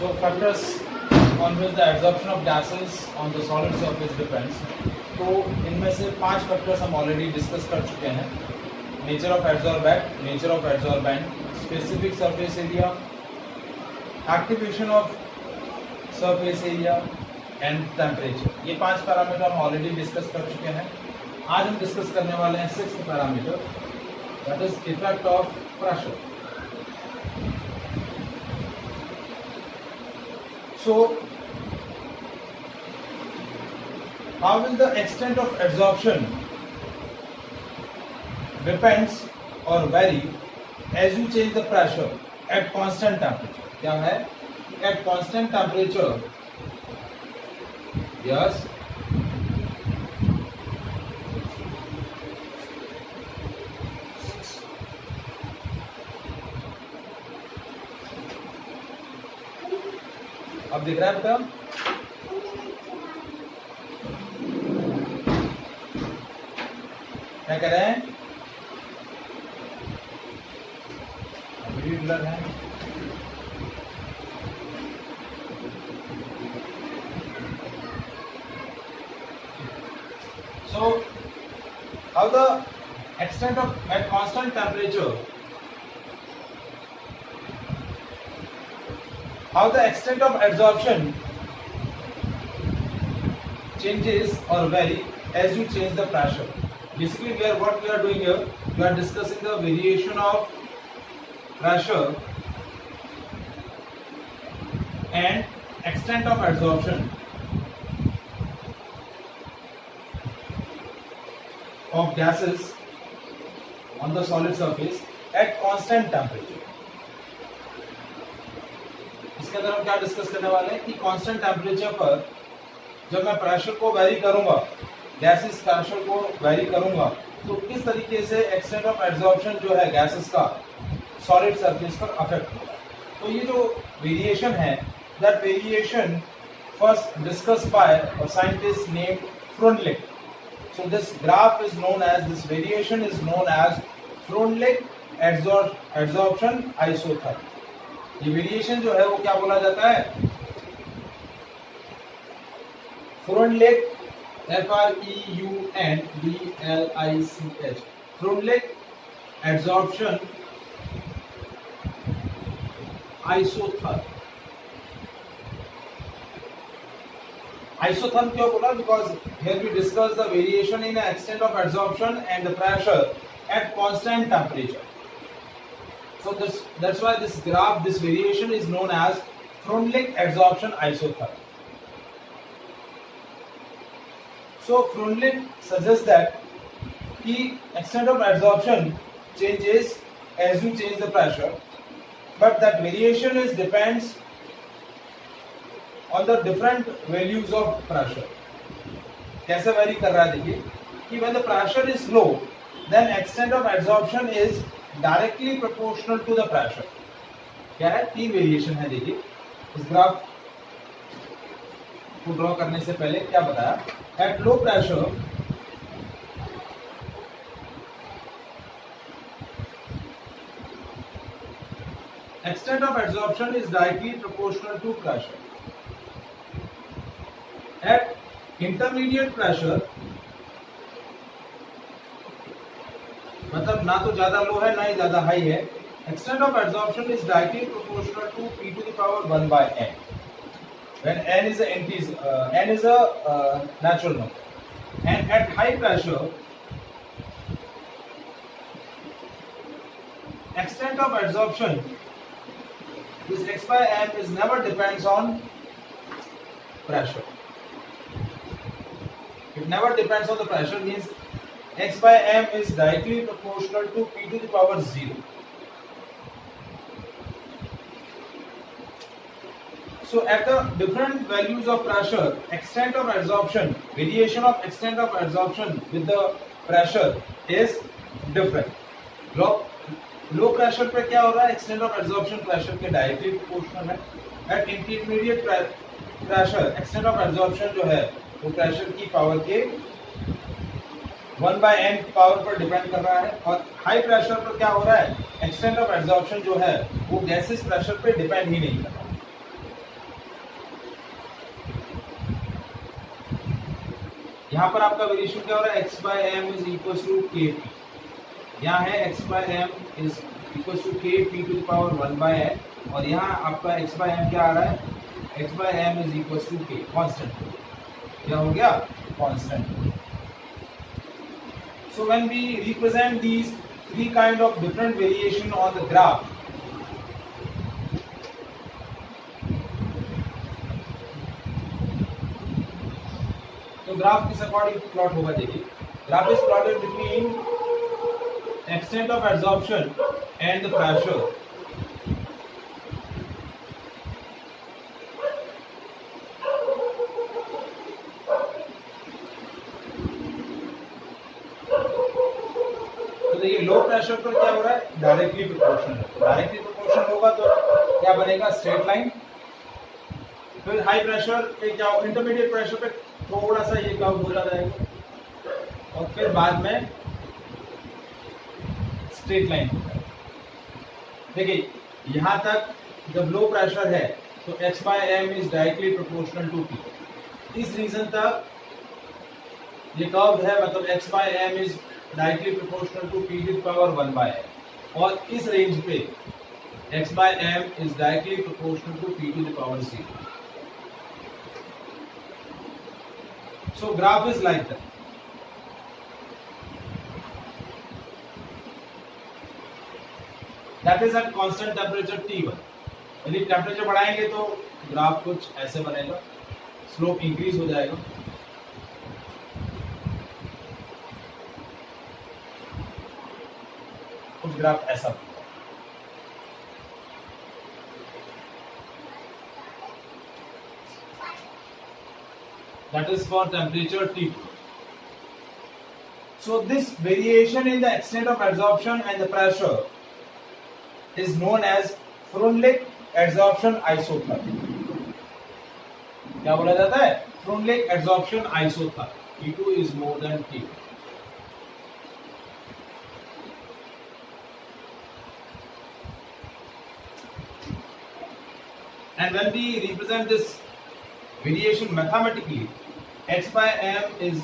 So factors on which the absorption of gases on the solid surface depends. तो इनमें से 5 factors हम already discuss कर चुके हैं. Nature of absorbent, nature of absorbent, specific surface area, activation of surface area and temperature. ये 5 parameter हम already discuss कर चुके हैं. आज हम डिस्कस करने वाले हैं 6th parameter, that is effect of pressure. So, how will the extent of absorption depends or vary as you change the pressure at constant temperature? क्या है? At constant temperature, yes. अब दिख रहा है बेटा? क्या कह रहे हैं? वीडियो है. So, how the extent of at constant temperature, how the extent of absorption changes or vary as you change the pressure. Basically, what we are doing here, we are discussing the variation of pressure and extent of absorption of gases on the solid surface at constant temperature. इसके अंदर हम क्या discuss करने वाले हैं कि constant temperature पर जब मैं प्रेशर को वेरी करूंगा, गैसेस प्रेशर को वेरी करूंगा, तो किस तरीके से एक्सटेंट ऑफ एब्जॉर्प्शन जो है गैसेस का सॉलिड सरफेस पर अफेक्ट होगा. तो ये जो वेरिएशन है, that variation first discussed bye a scientist named फ्रोनलिक. So this graph is known as, this variation is known as फ्रोनलिक absorption isotherm. ये वेरिएशन जो है वो क्या बोला जाता है? फ्रोनलिक, FREUNDLICH, फ्रोनलिक एब्जॉर्प्शन आइसोथर्म. आइसोथर्म क्यों बोला? Because here we discuss the variation in extent of absorption and the pressure at constant temperature. So that's why this graph, this variation is known as Freundlich absorption isotherm. So Freundlich suggests that the extent of absorption changes as you change the pressure, but that variation is depends on the different values of pressure. कैसे vary कर रहा है? देखिए कि when the pressure is low, then extent of absorption is directly proportional to the pressure. क्या है? 3 variation है. देखिए इस ग्राफ को ड्रॉ करने से पहले क्या बताया? At low pressure extent of absorption is directly proportional to pressure. At intermediate pressure, मतलब ना तो ज्यादा लो है ना ही ज्यादा हाई है, extent of absorption is directly proportional to P to the power 1 by n, when n is a natural number. And at high pressure, extent of absorption, this x by m is never depends on pressure. It never depends on the pressure, means x by m is directly proportional to P to the power 0. So at the different values of pressure, extent of absorption, variation of extent of absorption with the pressure is different. Low pressure पे क्या हो रहा है? extent of absorption pressure के directly proportional है. At intermediate pressure, extent of absorption जो है वो pressure की power के 1 by n पावर पर डिपेंड कर रहा है. और हाई प्रेशर पर क्या हो रहा है? एक्सटेंट ऑफ एब्जॉर्प्शन जो है वो गैसेस प्रेशर पे डिपेंड ही नहीं कर रहा. यहाँ पर आपका वेरिएशन क्या हो रहा है, x by m is equal to k p, यहाँ है x by m is equal to k p to the power 1 by n, और यहाँ आपका एक्स बाय एम क्या आ रहा है, x by m is equal to k, constant, क्या हो गया, constant. So when we represent these three kind of different variation on the graph, तो ग्राफ किस अकॉर्डिंग प्लॉट होगा, देखिए graph is plotted between extent of absorption and the pressure. तो देखिए low pressure पर क्या हो रहा है, डायरेक्टली प्रोपोर्शनल है, डायरेक्टली प्रोपोर्शनल होगा तो क्या बनेगा, स्ट्रेट लाइन। फिर हाई प्रेशर पे क्या, इंटरमीडिएट प्रेशर पे थोड़ा सा ये कर्व हो जाता है, और फिर बाद में स्ट्रेट लाइन होता है। देखिए यहां तक जब लो प्रेशर है तो x by m is directly proportional to p, इस रीजन तक ये कर्व है, मतलब x by m is directly proportional to p to the power 1 by m, और इस रेंज पे x by m is directly proportional to p to the power 0। So graph is like that. That is at constant temperature T1। यदि temperature बढ़ाएंगे तो graph कुछ ऐसे बनेगा, slope increase हो जाएगा। कुछ ग्राफ ऐसा बनेगा। That is for temperature T2। So this variation in the extent of absorption and the pressure is known as Freundlich adsorption isotherm। क्या बोला जाता है, Freundlich adsorption isotherm। T2 is more than T1। And when we represent this variation mathematically, x by m is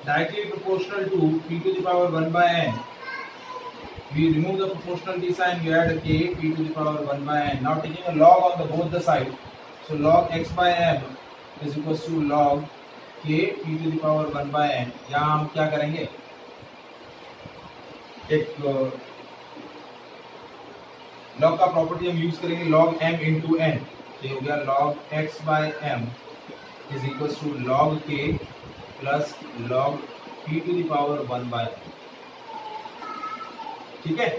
directly proportional to p to the power 1 by n। We remove the proportionality sign, we add k p to the power 1 by n। Now taking a log on the both the side, so log x by m is equals to log k p to the power 1 by n। यहाँ हम क्या करेंगे, एक log का property हम use करेंगे, log m into n, ये हो गया log x by m is equals to log k plus log p to the power 1 by n। ठीक है,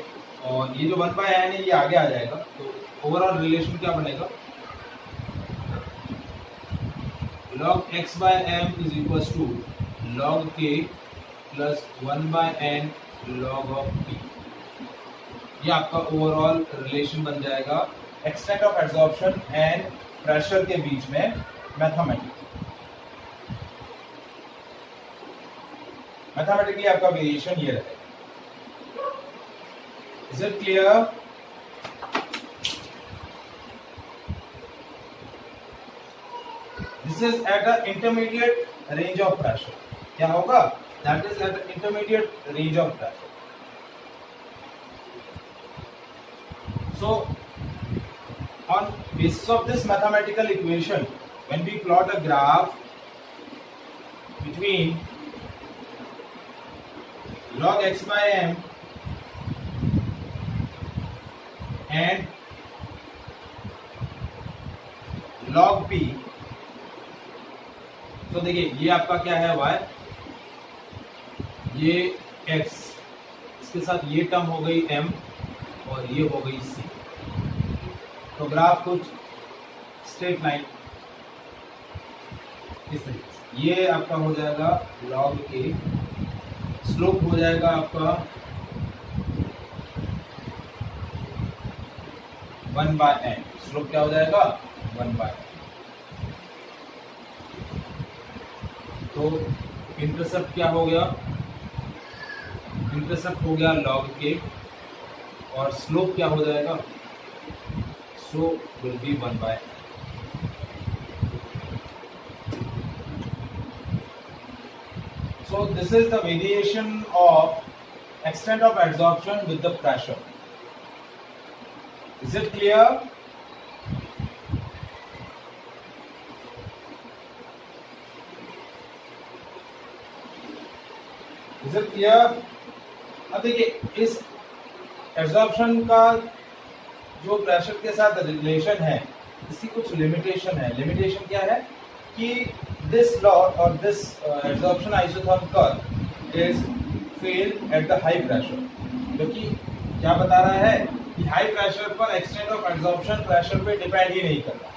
और ये जो 1 बाय n है ये आगे आ जाएगा, तो ओवरऑल रिलेशन क्या बनेगा, log x by m is equals to log k plus 1 by n log of p। ये आपका ओवरऑल रिलेशन बन जाएगा extent of absorption and pressure के बीच में मैथमेटिकली आपका वेरिएशन ये रहेगा। Is it clear? This is at an intermediate range of pressure। क्या होगा, that is at an intermediate range of pressure। So on basis of this mathematical equation, when we plot a graph between log x by m and log p, तो देखिए ये आपका क्या है y, ये x, इसके साथ ये टर्म हो गई m और ये हो गई c। तो ग्राफ कुछ स्ट्रेट लाइन इस तरीके से, ये आपका हो जाएगा log a, स्लोप हो जाएगा आपका 1 बाय n, स्लोप क्या हो जाएगा 1 बाय n। तो इंटरसेप्ट क्या हो गया, इंटरसेप्ट हो गया log k, और स्लोप क्या हो जाएगा, slope will be 1 by n। So this is the variation of extent of adsorption with the pressure. Is it clear? Is it clear? अब देखिए इस एब्जॉर्प्शन का जो प्रेशर के साथ रिलेशन है इसकी कुछ लिमिटेशन है। लिमिटेशन क्या है कि दिस लॉ और this absorption isothermal curve is fail eight the high pressure, जो कि क्या बता रहा है कि हाई प्रेशर पर एक्सटेंट ऑफ एब्जॉर्प्शन प्रेशर पे डिपेंड ही नहीं करता।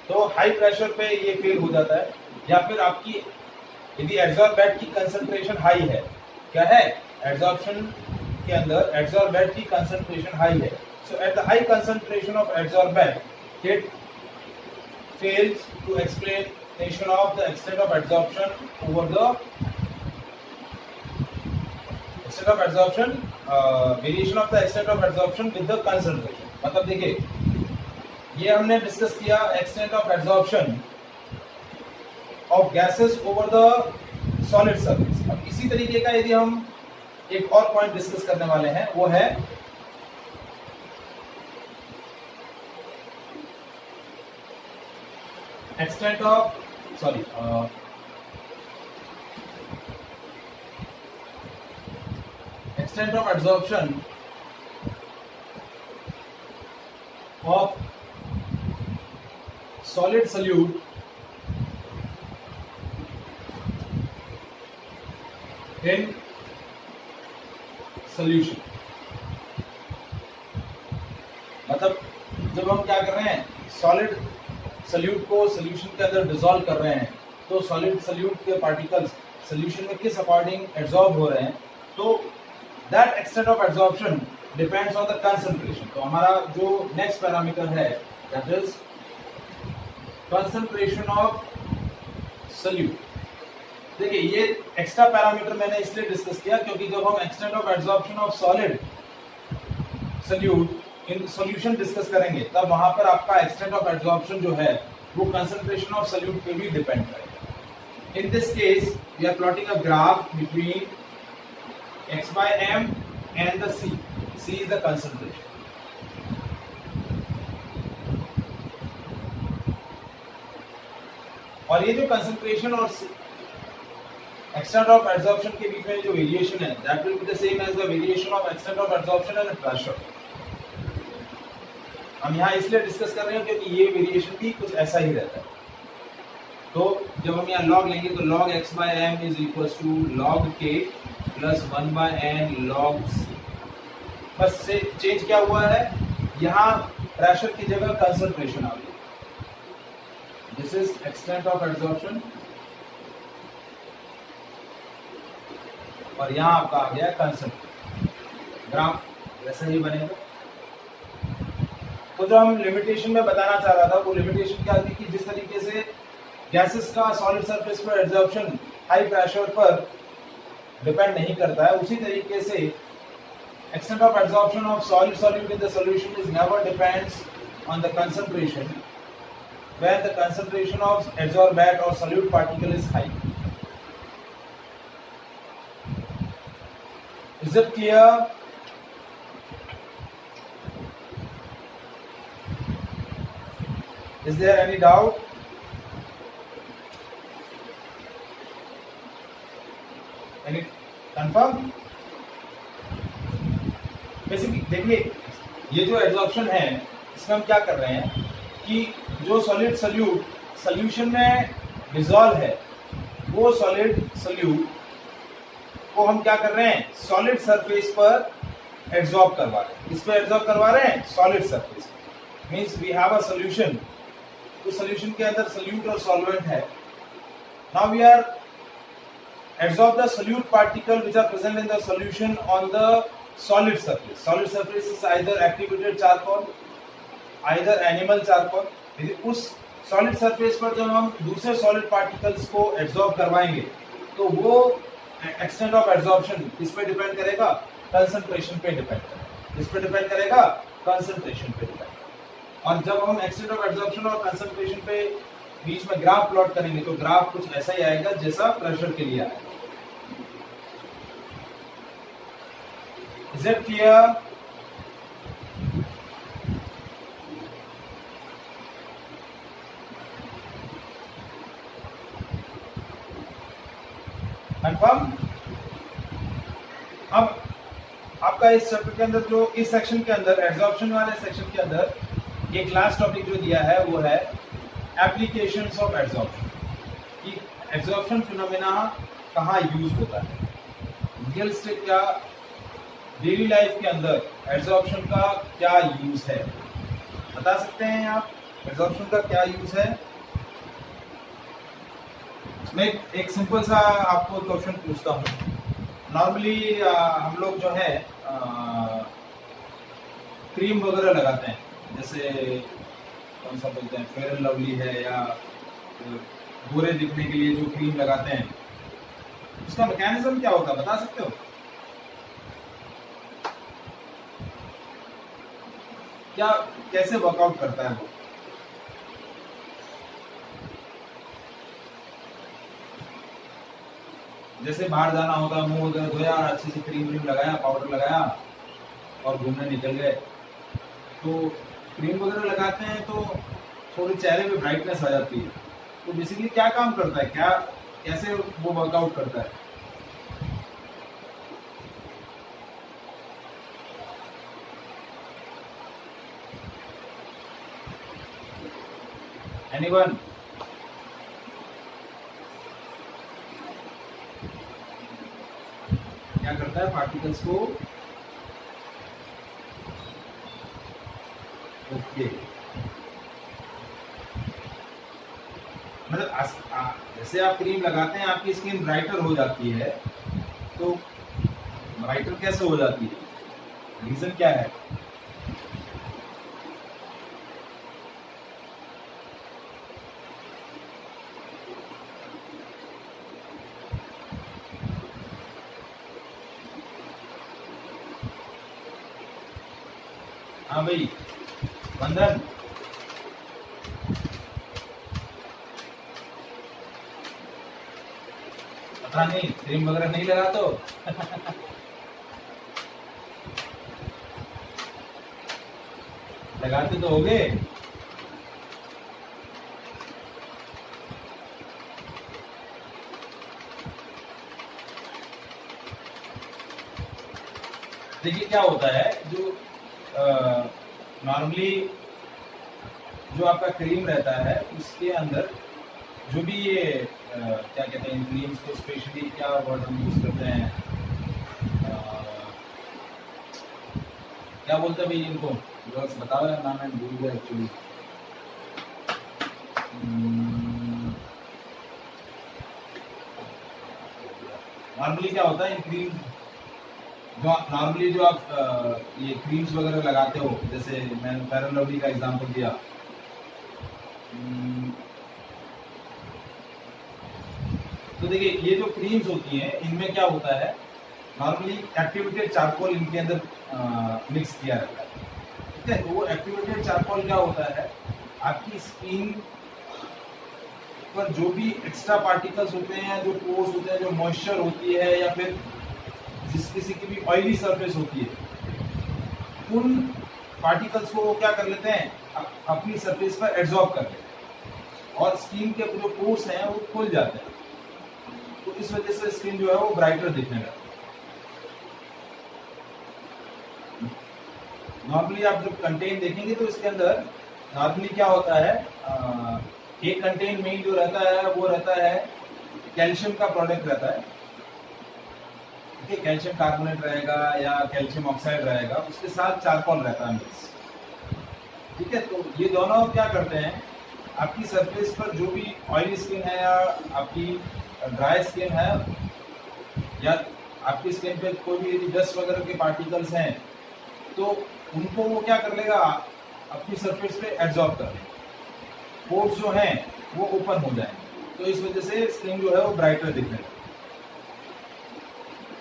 तो हाई प्रेशर पे ये फेल हो जाता है, या फिर आपकी यदि एड्सॉर्बेंट की कंसंट्रेशन हाई है, क्या है एड्सॉर्प्शन के अंदर एड्सॉर्बेंट की कंसंट्रेशन हाई है, so at the high concentration of adsorbent it fails to explanation of the extent of adsorption over the extent of adsorption variation of the extent of adsorption with the concentration। मतलब देखिए ये हमने discuss किया extent of adsorption of gases over the solid surface। अब इसी तरीके का यदि हम एक और पॉइंट डिस्कस करने वाले हैं वो है extent of extent of adsorption of solid solute in solution। मतलब जब हम क्या कर रहे हैं सॉलिड सल्यूट को सॉल्यूशन के अंदर डिसॉल्व कर रहे हैं तो सॉलिड सल्यूट के पार्टिकल्स सॉल्यूशन में किस अकॉर्डिंग एब्जॉर्ब हो रहे हैं, तो that extent of absorption depends on the concentration. तो हमारा जो नेक्स्ट पैरामीटर है that is concentration of solute. देखिए ये एक्स्ट्रा पैरामीटर मैंने इसलिए डिस्कस किया क्योंकि जब हम extent of absorption of solid salute in solution discuss करेंगे तब वहां पर आपका एक्सटेंट ऑफ एब्जॉर्प्शन जो है वो कंसंट्रेशन ऑफ सॉल्यूट पे भी डिपेंड करेगा। In this case we are plotting a graph between x by m and the c। c is the concentration। और ये जो कंसंट्रेशन और एक्सटेंट ऑफ एब्जॉर्प्शन के बीच में जो वेरिएशन है that will be the same as the variation of extent of absorption and pressure. हम यहाँ इसलिए डिस्कस कर रहे हैं क्योंकि ये वेरिएशन भी कुछ ऐसा ही रहता है। तो जब हम यहाँ लॉग लेंगे तो log x by m is equal to log k plus 1 by n log c। बस से चेंज क्या हुआ है, यहाँ प्रेशर की जगह कंसंट्रेशन आ गई। This is extent of absorption और यहाँ आपका आ गया कंसंट्रेशन। ग्राफ वैसा ही बनेगा। तो जो हम लिमिटेशन में बताना चाह रहा था वो लिमिटेशन क्या थी कि जिस तरीके से गैसेस का सॉलिड सरफेस पर एब्जॉर्प्शन हाई प्रेशर पर डिपेंड नहीं करता है, उसी तरीके से extent of absorption of solid solute in the solution is never depends on the concentration when the concentration of absorbent और solute particle is high. Is it clear? Is there any doubt? Any confirm? Basically देखिए ये जो absorption है इसमें हम क्या कर रहे हैं कि जो सॉलिड सल्यूट सॉल्यूशन में डिसॉल्व है वो सॉलिड सल्यूट को हम क्या कर रहे हैं सॉलिड सरफेस पर एब्जॉर्ब करवा रहे हैं। इस पर एब्जॉर्ब करवा रहे हैं solid surface. Means we have a solution, तो सॉल्यूशन के अंदर सॉल्यूट और सॉल्वेंट है। Now we are absorb the solute particle which are present in the solution on the solid surface। solid surface is either activated charcoal, either animal charcoal। यदि उस solid surface पर जब हम दूसरे solid particles को absorb करवाएंगे तो वो extent of absorption किस पे डिपेंड करेगा, concentration पे डिपेंड करेगा। किस पे डिपेंड करेगा, concentration पे डिपेंड। और जब हम extent of absorption और concentration पे बीच में ग्राफ प्लॉट करेंगे तो ग्राफ कुछ ऐसा ही आएगा जैसा प्रेशर के लिए आएगा। Is it clear? कंफर्म? अब आपका इस चैप्टर के अंदर जो इस सेक्शन के अंदर एब्जॉर्प्शन वाले सेक्शन के अंदर एक लास्ट टॉपिक जो दिया है वो है एप्लीकेशंस ऑफ एब्जॉर्प्शन, कि एब्जॉर्प्शन फिनोमेना कहाँ यूज होता है रियल एस्टेट या डेली लाइफ के अंदर एब्जॉर्प्शन का क्या यूज है, बता सकते हैं आप एब्जॉर्प्शन का क्या यूज है? मैं एक सिंपल सा आपको क्वेश्चन पूछता हूँ। नॉर्मली हम लोग जो है क्रीम वगैरह लगाते हैं, जैसे कौन सा बोलते हैं, फेयर एंड लवली है या गोरे दिखने के लिए जो क्रीम लगाते हैं, उसका मैकेनिज्म क्या होता है बता सकते हो? क्या कैसे वर्कआउट करता है वो? जैसे बाहर जाना होता है, मुंह वगैरह धोया, अच्छे से क्रीम व्रीम लगाया, पाउडर लगाया और घूमने निकल गए, तो क्रीम वगैरह लगाते हैं तो थोड़ी चेहरे पे ब्राइटनेस आ जाती है। तो बेसिकली क्या काम करता है, क्या कैसे वो वर्कआउट करता है? एनीवन? क्या करता है पार्टिकल्स को? ओके, मतलब जैसे आप क्रीम लगाते हैं आपकी स्किन ब्राइटर हो जाती है, तो ब्राइटर कैसे हो जाती है, रीजन क्या है? हाँ भाई वंदन, पता नहीं क्रीम वगैरह नहीं लगा तो लगाते तो होगे। देखिए क्या होता है, जो नॉर्मली जो आपका क्रीम रहता है उसके अंदर जो भी ये क्या कहते हैं, क्रीम्स को स्पेशली क्या वर्ड हम यूज करते हैं, क्या बोलते हैं भाई इनको, बताओ यार, नाम है भूल गया एक्चुअली। नॉर्मली क्या होता है इन क्रीम, नॉर्मली जो आप ये क्रीम्स वगैरह लगाते हो, जैसे मैंने फेयर एंड लवली का एग्जांपल दिया, तो देखिए ये जो क्रीम्स होती हैं इनमें क्या होता है, नॉर्मली एक्टिवेटेड चारकोल इनके अंदर मिक्स किया रहता है, ठीक है? तो वो एक्टिवेटेड चारकोल क्या होता है, आपकी स्किन पर जो भी एक्स्ट्रा पार्टिकल्स होते हैं, जो पोर्स होते हैं, जो मॉइस्चर होती है, या फिर जिस किसी की भी ऑयली सरफेस होती है, उन पार्टिकल्स को वो क्या कर लेते हैं, अपनी सरफेस पर एब्जॉर्ब कर लेते हैं और स्किन के जो पोर्स हैं वो खुल जाते हैं, तो इस वजह से स्किन जो है वो ब्राइटर दिखने लगती है। नॉर्मली आप जब कंटेन देखेंगे तो इसके अंदर नॉर्मली क्या होता है, एक कंटेन में जो रहता है वो रहता है कैल्शियम का प्रोडक्ट रहता है, ठीक है? कैल्शियम कार्बोनेट रहेगा या कैल्शियम ऑक्साइड रहेगा, उसके साथ चारकोल रहता है मिक्स, ठीक है? तो ये दोनों क्या करते हैं, आपकी सरफेस पर जो भी ऑयली स्किन है या आपकी ड्राई स्किन है या आपकी स्किन पे कोई भी डस्ट वगैरह के पार्टिकल्स हैं, तो उनको वो क्या कर लेगा, अपनी सरफेस पे एब्जॉर्ब कर लेगा, पोर्स जो हैं वो ओपन हो जाएंगे, तो इस वजह से स्किन जो है वो ब्राइटर दिखने लगेगी।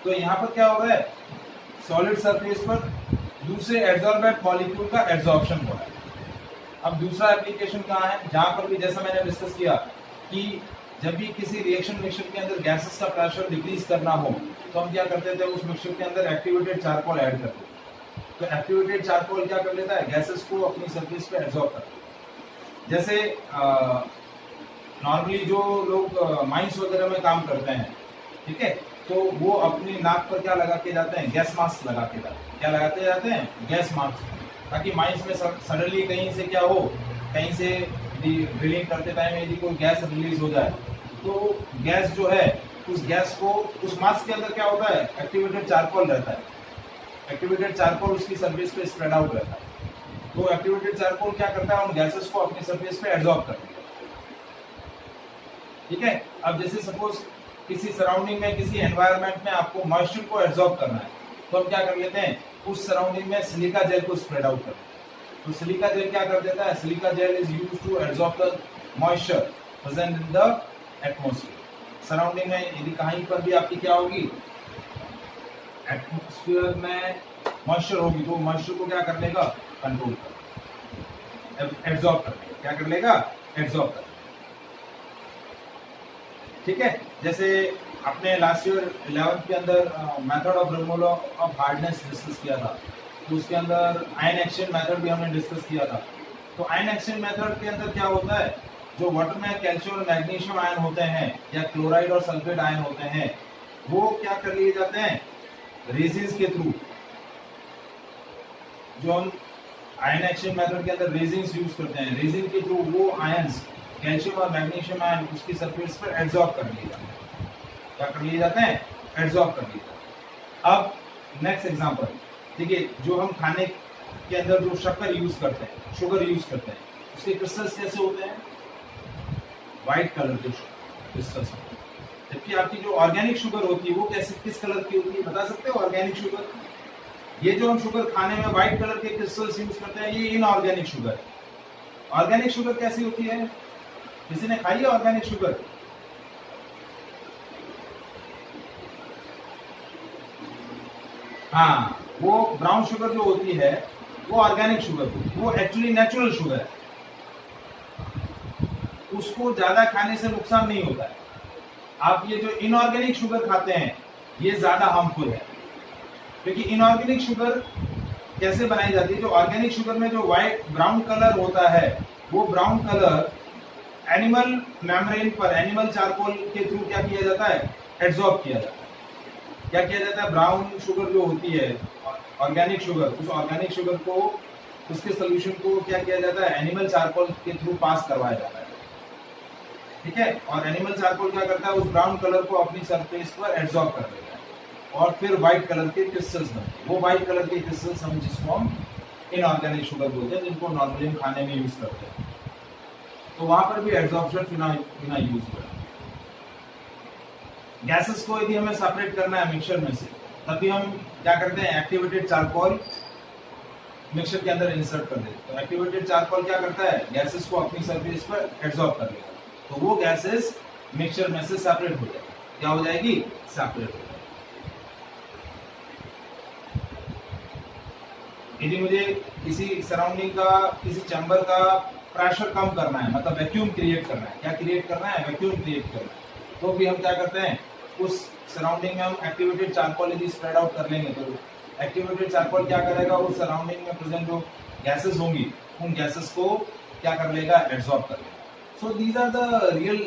तो यहाँ पर क्या हो रहा है, सॉलिड सरफेस पर दूसरे एब्जॉर्बेंट मॉलिक्यूल का एब्जॉर्प्शन हो रहा है, अब दूसरा एप्लीकेशन कहाँ है, जहां पर भी जैसा मैंने डिस्कस किया कि जब भी किसी रिएक्शन मिक्सचर के अंदर गैसेस का प्रेशर डिक्रीज करना हो तो हम क्या करते थे, उस मिक्सचर के अंदर एक्टिवेटेड चारकोल ऐड करते थे। तो एक्टिवेटेड चारकोल क्या कर लेता है, गैसेस को अपनी सरफेस पे एब्जॉर्ब करता है। जैसे नॉर्मली जो लोग माइंस वगैरह में काम करते हैं, ठीक है, तो वो अपनी नाक पर क्या लगा के जाते हैं, गैस मास्क लगा के जाते हैं। क्या लगाते जाते हैं, गैस मास्क, ताकि माइंस में सडनली कहीं से क्या हो, कहीं से ड्रिलिंग करते टाइम यदि कोई गैस रिलीज हो जाए तो गैस जो है उस गैस को उस मास्क के अंदर क्या होता है, एक्टिवेटेड चारकोल रहता है। एक्टिवेटेड चारकोल उसकी सरफेस पे स्प्रेड आउट रहता है। तो एक्टिवेटेड चारकोल क्या करता है, उन गैसेस को अपनी सरफेस पे एब्जॉर्ब करता है। ठीक है, अब जैसे सपोज किसी सराउंडिंग में, किसी एनवायरनमेंट में आपको मॉइस्चर को एब्जॉर्ब करना है, तो हम क्या कर लेते हैं, उस सराउंडिंग में सिलिका जेल को स्प्रेड आउट करते हैं। तो सिलिका जेल क्या कर देता है, silica gel is used to absorb the moisture present in the atmosphere. Surrounding में यदि कहीं पर भी आपकी क्या होगी, एटमॉस्फेयर में मॉइस्चर होगी, तो मॉइस्चर को क्या कर लेगा, कंट्रोल कर, एब्जॉर्ब कर लेगा। क्या कर लेगा, एब्जॉर्ब कर। ठीक है, जैसे आपने लास्ट ईयर 11th के अंदर method of removal of hardness discuss किया था, तो उसके अंदर आयन एक्सचेंज मेथड भी हमने डिस्कस किया था। तो आयन एक्सचेंज मेथड के अंदर क्या होता है, जो वाटर में कैल्शियम और मैग्नीशियम आयन होते हैं या क्लोराइड और सल्फेट आयन होते हैं, वो क्या कर लिए जाते हैं, रेजिन्स के थ्रू। जो हम आयन एक्सचेंज मेथड के अंदर रेजिन्स यूज करते हैं, रेजिन के थ्रू वो आयंस, कैल्शियम और मैग्नीशियम आयन उसकी सरफेस पर एब्जॉर्ब कर लिए जाते हैं। क्या कर लिए जाते हैं, एब्जॉर्ब कर लिए जाते हैं। अब नेक्स्ट एग्जांपल देखिए, जो हम खाने के अंदर जो शक्कर यूज करते हैं, शुगर यूज करते हैं, उसके क्रिस्टल्स कैसे होते हैं, व्हाइट कलर के क्रिस्टल्स होते हैं। जबकि आपकी जो ऑर्गेनिक शुगर होती है वो कैसे, किस कलर की होती है, बता सकते हो ऑर्गेनिक शुगर? ये जो हम शुगर खाने में व्हाइट कलर के क्रिस्टल्स यूज करते हैं, ये इनऑर्गेनिक शुगर है। ऑर्गेनिक शुगर कैसी होती है, किसी ने खाई है ऑर्गेनिक शुगर? हाँ, वो ब्राउन शुगर जो होती है वो ऑर्गेनिक शुगर होती है, वो एक्चुअली नेचुरल शुगर है। उसको ज्यादा खाने से नुकसान नहीं होता है। आप ये जो इनऑर्गेनिक शुगर खाते हैं ये ज्यादा हार्मफुल है, क्योंकि इनऑर्गेनिक शुगर कैसे बनाई जाती है, जो ऑर्गेनिक शुगर में जो व्हाइट ब्राउन कलर होता है, वो ब्राउन कलर एनिमल मेम्ब्रेन पर, एनिमल चारकोल के थ्रू क्या किया जाता है, एब्जॉर्ब किया जाता है। क्या किया जाता है, ब्राउन शुगर जो होती है ऑर्गेनिक शुगर, उस ऑर्गेनिक शुगर को, उसके सोल्यूशन को क्या किया जाता है, एनिमल चारकोल के थ्रू पास करवाया जाता है। ठीक है, और एनिमल चारकोल क्या करता है, उस ब्राउन कलर को अपनी सरफेस पर एब्जॉर्ब कर देता है और फिर व्हाइट कलर के क्रिस्टल्स बनते हैं। वो व्हाइट कलर के क्रिस्टल्स हम जिसको हम इनऑर्गेनिक शुगर बोलते हैं, जिनको नॉर्मली हम खाने में यूज करते हैं। तो वहां पर भी एब्जॉर्प्शन बिना यूज हुआ। गैसेस को यदि हमें सेपरेट करना है मिक्सचर में से, तभी हम क्या करते हैं, एक्टिवेटेड चारकोल मिक्सचर के अंदर इंसर्ट कर देते हैं। तो एक्टिवेटेड चारकोल क्या करता है, गैसेस को अपनी सरफेस पर एब्जॉर्ब कर लेगा, तो वो गैसेस मिक्सचर में से सेपरेट हो जाएगी। क्या हो जाएगी, सेपरेट हो जाएगी। यदि मुझे किसी सराउंडिंग का, किसी चैम्बर का प्रेशर कम करना है, मतलब वैक्यूम क्रिएट करना है, क्या क्रिएट करना है, वैक्यूम क्रिएट करना है, तो भी हम क्या करते हैं, उस सराउंडिंग में हम एक्टिवेटेड चारकोल यदि स्प्रेड आउट कर लेंगे, तो एक्टिवेटेड चारकोल क्या करेगा, उस सराउंडिंग में प्रेजेंट जो गैसेस होंगी उन गैसेस को क्या कर लेगा, एब्जॉर्ब कर लेगा। So these are the real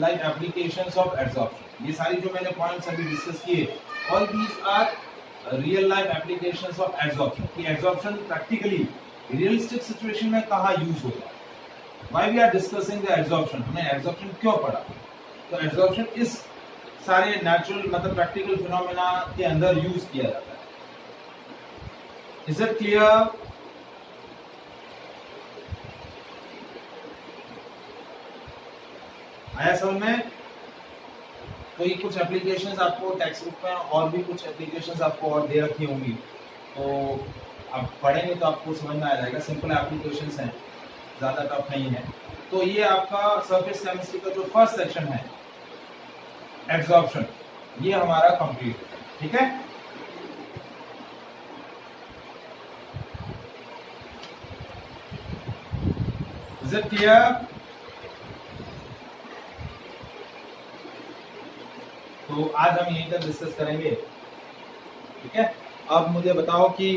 life applications of absorption. ये सारी जो मैंने पॉइंट्स अभी डिस्कस किए, all these are real life applications of absorption. कि एब्जॉर्प्शन प्रैक्टिकली रियलिस्टिक सिचुएशन में कहाँ यूज होता है। Why we are discussing the absorption? हमें एब्जॉर्प्शन क्यों पढ़ा? तो एब्जॉर्प्शन इस सारे नेचुरल मतलब प्रैक्टिकल फिनोमेना के अंदर यूज किया जाता है। Is it clear? आया समझ में? तो ये कुछ एप्लीकेशंस आपको टेक्स्ट बुक में और भी कुछ एप्लीकेशंस आपको और दे रखी होंगी, तो आप पढ़ेंगे तो आपको समझ में आ जाएगा। सिंपल एप्लीकेशंस हैं, ज़्यादा टफ नहीं है। तो ये आपका सरफेस केमिस्ट्री का जो फर्स्ट सेक्शन है एब्जॉर्प्शन, ये हमारा कंप्लीट है। ठीक है, इज इट क्लियर? तो आज हम यहीं तक डिस्कस करेंगे, ठीक है। अब मुझे बताओ कि